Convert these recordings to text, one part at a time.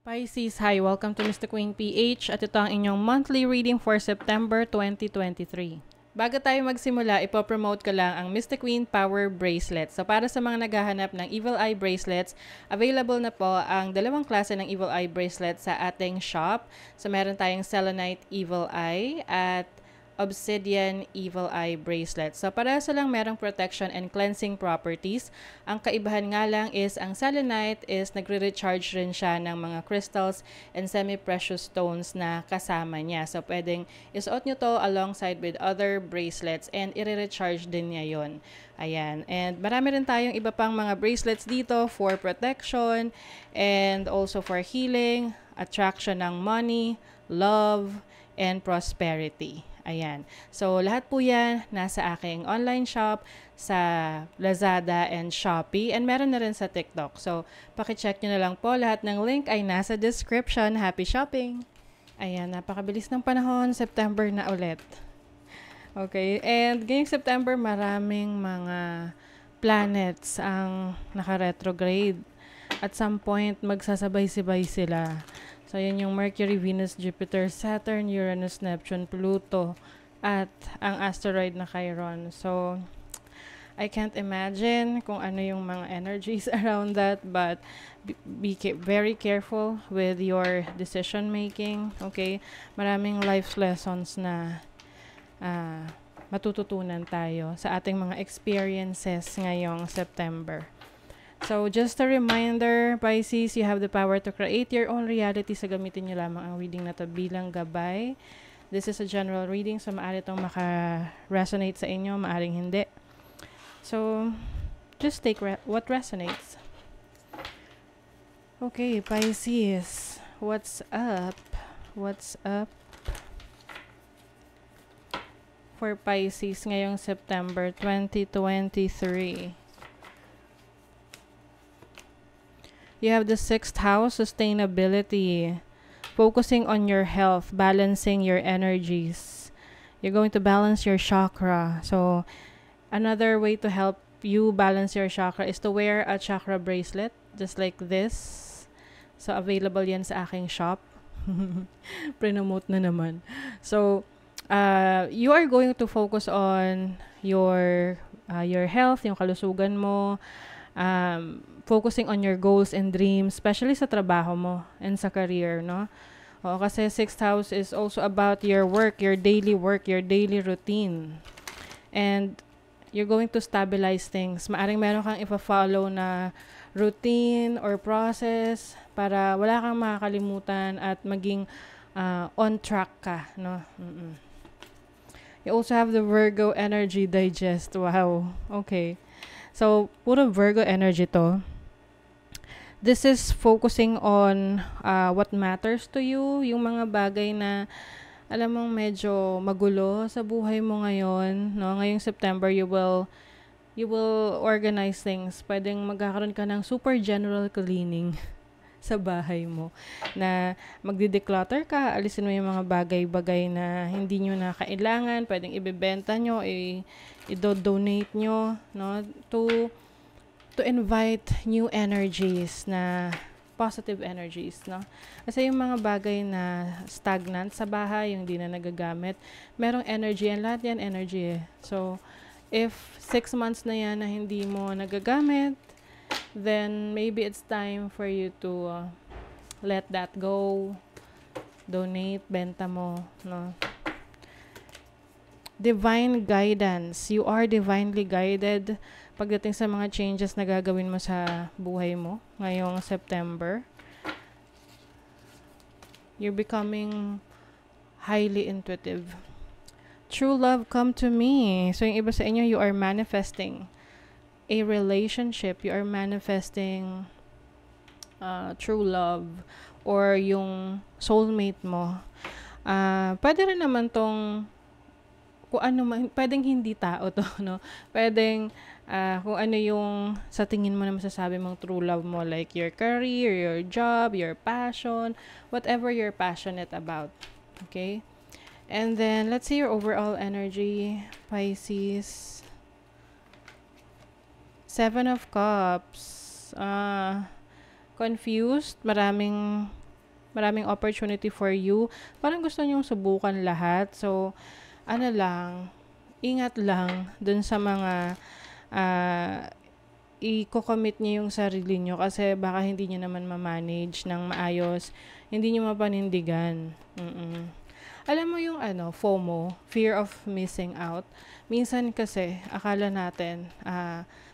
Pisces, hi! Welcome to Mr. Queen PH at ito ang inyong monthly reading for September 2023. Bago tayo magsimula, ipopromote ko lang ang Mr. Queen Power Bracelet. So para sa mga naghahanap ng Evil Eye Bracelets, available na po ang dalawang klase ng Evil Eye Bracelet sa ating shop. So meron tayong Selenite Evil Eye at Obsidian Evil Eye Bracelet. So parehas lang merong protection and cleansing properties. Ang kaibahan nga lang is ang selenite is nagre-recharge rin siya ng mga crystals and semi-precious stones na kasama niya. So pwedeng isuot nyo to alongside with other bracelets and i-recharge din niya yon. Ayan. And marami rin tayong iba pang mga bracelets dito for protection and also for healing, attraction ng money, love, and prosperity. Ayan. So, lahat po yan nasa aking online shop sa Lazada and Shopee. And meron na rin sa TikTok. So, pakicheck nyo na lang po. Lahat ng link ay nasa description. Happy shopping! Ayan, napakabilis ng panahon. September na ulit. Okay. And ngayong September, maraming mga planets ang naka-retrograde. At some point, magsasabay-sibay sila. So, yan yung Mercury, Venus, Jupiter, Saturn, Uranus, Neptune, Pluto, at ang asteroid na Chiron. So, I can't imagine kung ano yung mga energies around that, but be very careful with your decision making, okay? Maraming life lessons na matututunan tayo sa ating mga experiences ngayong September. So, just a reminder, Pisces, you have the power to create your own reality. So, gamitin nyo lamang ang reading na to bilang gabay. This is a general reading, so maaari itong maka-resonate sa inyo, maaring hindi. So, just take what resonates. Okay, Pisces, what's up? What's up for Pisces ngayong September 2023? You have the 6th house, sustainability, focusing on your health, balancing your energies. You're going to balance your chakra. So, another way to help you balance your chakra is to wear a chakra bracelet, just like this. So, available yan sa aking shop. Pre-nomote na naman. So, you are going to focus on your health, yung kalusugan mo, focusing on your goals and dreams, especially sa trabaho mo and sa career, no? O, kasi 6th house is also about your work, your daily routine. And you're going to stabilize things. Maaring meron kang ipa-follow na routine or process para wala kang makakalimutan at maging on track ka, no? You also have the Virgo energy digest. Wow. Okay. So, puro Virgo energy to. This is focusing on what matters to you, yung mga bagay na alam mong medyo magulo sa buhay mo ngayon, no? Ngayong September, you will organize things. Pwedeng magkakaroon ka ng super general cleaning sa bahay mo. Na magdi-declutter ka, alisin mo yung mga bagay-bagay na hindi nyo na kailangan, pwedeng ibebenta nyo, i-donate nyo, no? To invite new energies na positive energies, no? Kasi yung mga bagay na stagnant sa bahay, yung di na nagagamit, merong energy, and lahat yan energy eh. So, if 6 months na yan na hindi mo nagagamit, then maybe it's time for you to let that go, donate, benta mo, no? Divine guidance. You are divinely guided pagdating sa mga changes na gagawin mo sa buhay mo ngayong September. You're becoming highly intuitive. True love, come to me. So yung iba sa inyo, you are manifesting a relationship. You are manifesting true love or yung soulmate mo. Pwede rin naman tong kung ano man, pwedeng hindi tao to, no? Pwedeng kung ano yung sa tingin mo na masasabi mong true love mo, like your career, your job, your passion, whatever you're passionate about. Okay? And then, let's see your overall energy, Pisces. 7 of Cups. Confused. Maraming Maraming opportunity for you. Parang gusto nyong subukan lahat. So, ano lang, ingat lang dun sa mga i-commit niyo yung sarili niyo kasi baka hindi niyo naman ma-manage ng maayos, hindi niyo mapanindigan. Alam mo yung FOMO, fear of missing out. Minsan kasi akala natin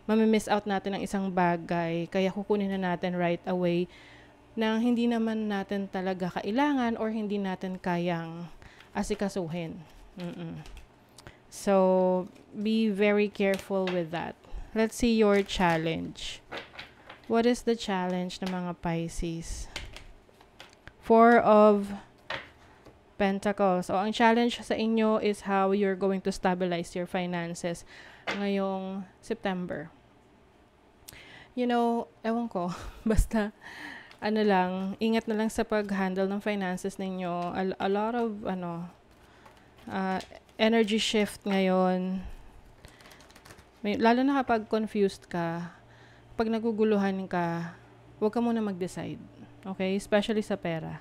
mami-miss out natin ang isang bagay kaya kukunin na natin right away nang hindi naman natin talaga kailangan or hindi natin kayang asikasuhin. So, be very careful with that. Let's see your challenge. What is the challenge ng mga Pisces? 4 of Pentacles. So, ang challenge sa inyo is how you're going to stabilize your finances ngayong September. Ewan ko. Basta, ingat na lang sa pag-handle ng finances ninyo. A lot of, energy shift ngayon. Lalo na kapag confused ka, pag naguguluhan ka, huwag ka muna mag-decide. Okay? Especially sa pera.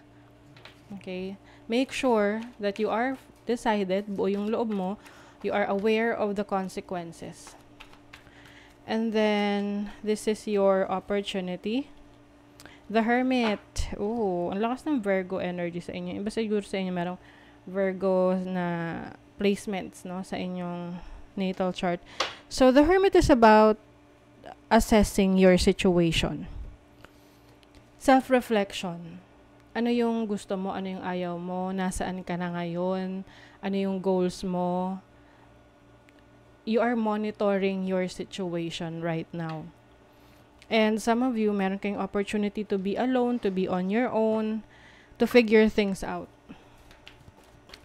Okay? Make sure that you are decided, buo yung loob mo, you are aware of the consequences. And then, this is your opportunity. The Hermit. Oh, ang lakas ng Virgo energy sa inyo. Iba siguro sa inyo merong Virgo na placements, no, sa inyong natal chart. So, the Hermit is about assessing your situation. Self-reflection. Ano yung gusto mo? Ano yung ayaw mo? Nasaan ka na ngayon? Ano yung goals mo? You are monitoring your situation right now. And some of you, meron kayong opportunity to be alone, to be on your own, to figure things out.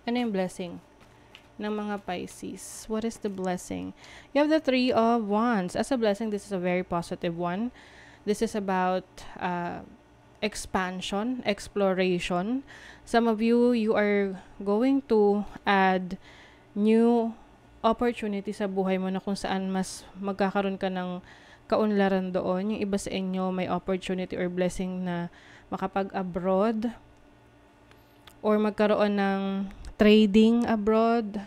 Ano yung blessing ng mga Pisces? What is the blessing? You have the 3 of Wands. As a blessing, this is a very positive one. This is about expansion, exploration. Some of you, you are going to add new opportunity sa buhay mo na kung saan mas magkakaroon ka ng kaunlaran doon. Yung iba sa inyo may opportunity or blessing na makapag-abroad or magkaroon ng trading abroad,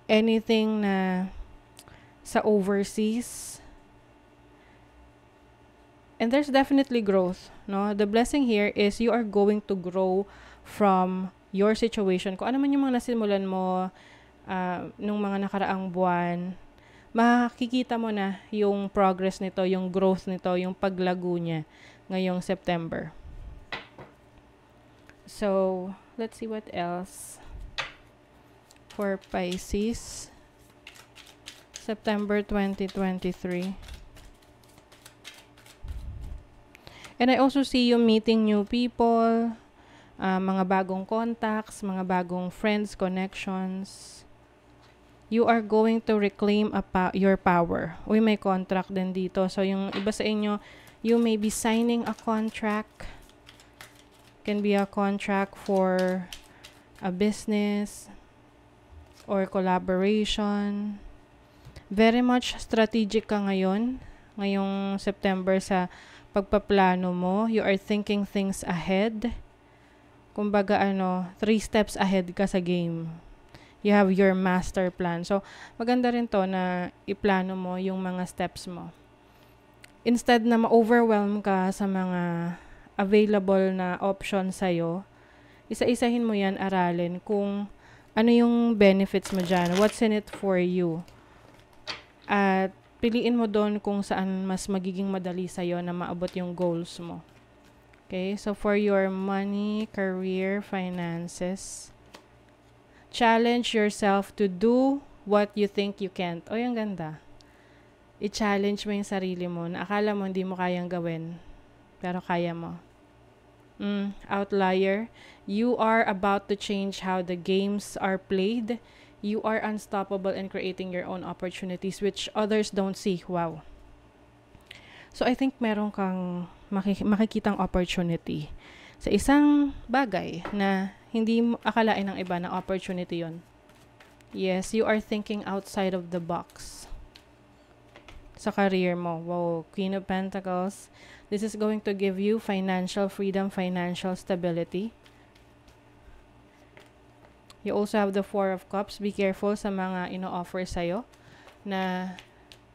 anything na sa overseas. And there's definitely growth, no? The blessing here is you are going to grow from your situation. Kung ano man yung mga nasimulan mo nung mga nakaraang buwan, makikita mo na yung progress nito, yung growth nito, yung paglago niya ngayong September. So, let's see what else for Pisces. September 2023. And I also see you meeting new people, mga bagong contacts, mga bagong friends, connections. You are going to reclaim your power. Uy, may contract din dito. So, yung iba sa inyo, you may be signing a contract. Can be a contract for a business or collaboration. Very much strategic ka ngayon, ngayong September sa pagpaplano mo. You are thinking things ahead. Kumbaga 3 steps ahead ka sa game. You have your master plan. So, maganda rin to na iplano mo yung mga steps mo. Instead na ma-overwhelm ka sa mga available na options sa'yo, isa-isahin mo yan, aralin kung ano yung benefits mo dyan. What's in it for you? At piliin mo doon kung saan mas magiging madali sa'yo na maabot yung goals mo. Okay? So, for your money, career, finances, challenge yourself to do what you think you can't. O, yung ganda. I-challenge mo yung sarili mo na akala mo hindi mo kayang gawin, pero kaya mo. Outlier. You are about to change how the games are played. You are unstoppable in creating your own opportunities which others don't see. Wow. So, I think meron kang makikitang opportunity sa isang bagay na hindi mo akalain ng iba na opportunity yon. Yes, you are thinking outside of the box. sa career mo. Wow, Queen of Pentacles. This is going to give you financial freedom, financial stability. You also have the Four of Cups. Be careful sa mga ino-offer sa'yo na,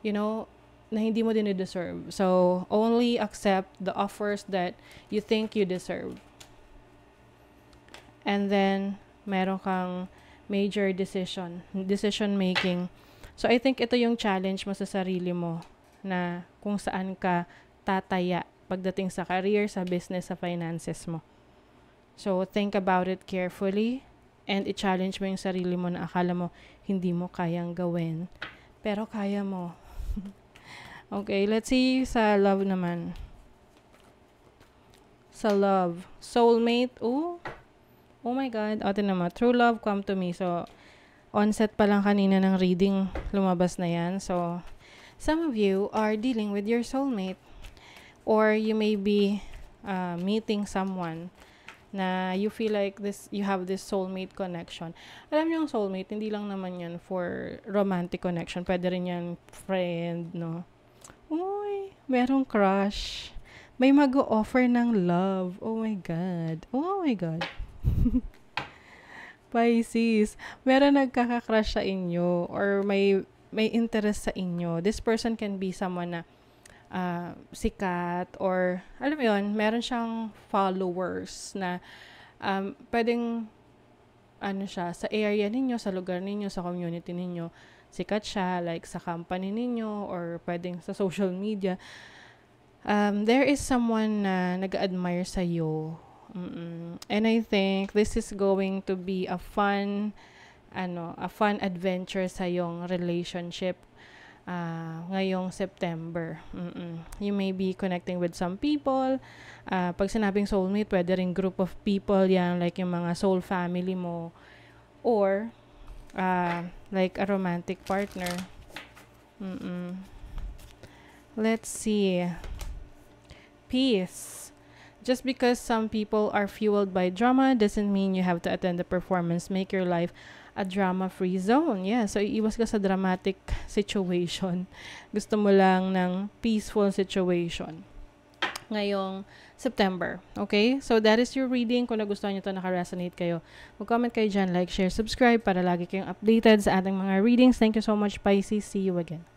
you know, na hindi mo din deserve. So, only accept the offers that you think you deserve. And then, meron kang major decision making. So, I think ito yung challenge mo sa sarili mo na kung saan ka tataya pagdating sa career, sa business, sa finances mo. So, think about it carefully and i-challenge mo yung sarili mo na akala mo hindi mo kayang gawin. Pero kaya mo. Okay, let's see sa love naman. Sa love. Soulmate. Oh my God. Ate naman. True love come to me. So, onset pa lang kanina ng reading, lumabas na yan. So, some of you are dealing with your soulmate. Or you may be meeting someone na you feel like you have this soulmate connection. Alam niyo yung soulmate, hindi lang naman yan for romantic connection. Pwede rin yan friend, no? Uy, merong crush. May mag-o-offer ng love. Oh my God. Oh my God. Pisces, meron nagkaka-crush sa inyo or may interest sa inyo. This person can be someone na sikat or alam mo yun, meron siyang followers na pwedeng siya sa area ninyo, sa lugar ninyo, sa community ninyo, sikat siya, like sa company ninyo or pwedeng sa social media. There is someone na nag-admire sa iyo. And I think this is going to be a fun adventure sa yung relationship ngayong September. You may be connecting with some people. Pag sinabing soulmate, pwede rin group of people yan, like yung mga soul family mo. Or, like a romantic partner. Let's see. Peace. Just because some people are fueled by drama doesn't mean you have to attend the performance. Make your life a drama-free zone. Yeah, so iwas ka sa dramatic situation. Gusto mo lang ng peaceful situation ngayong September. Okay? So that is your reading. Kung nagustuhan nyo ito, naka-resonate kayo, mag-comment kayo dyan, like, share, subscribe para lagi kayong updated sa ating mga readings. Thank you so much, Pisces. See you again.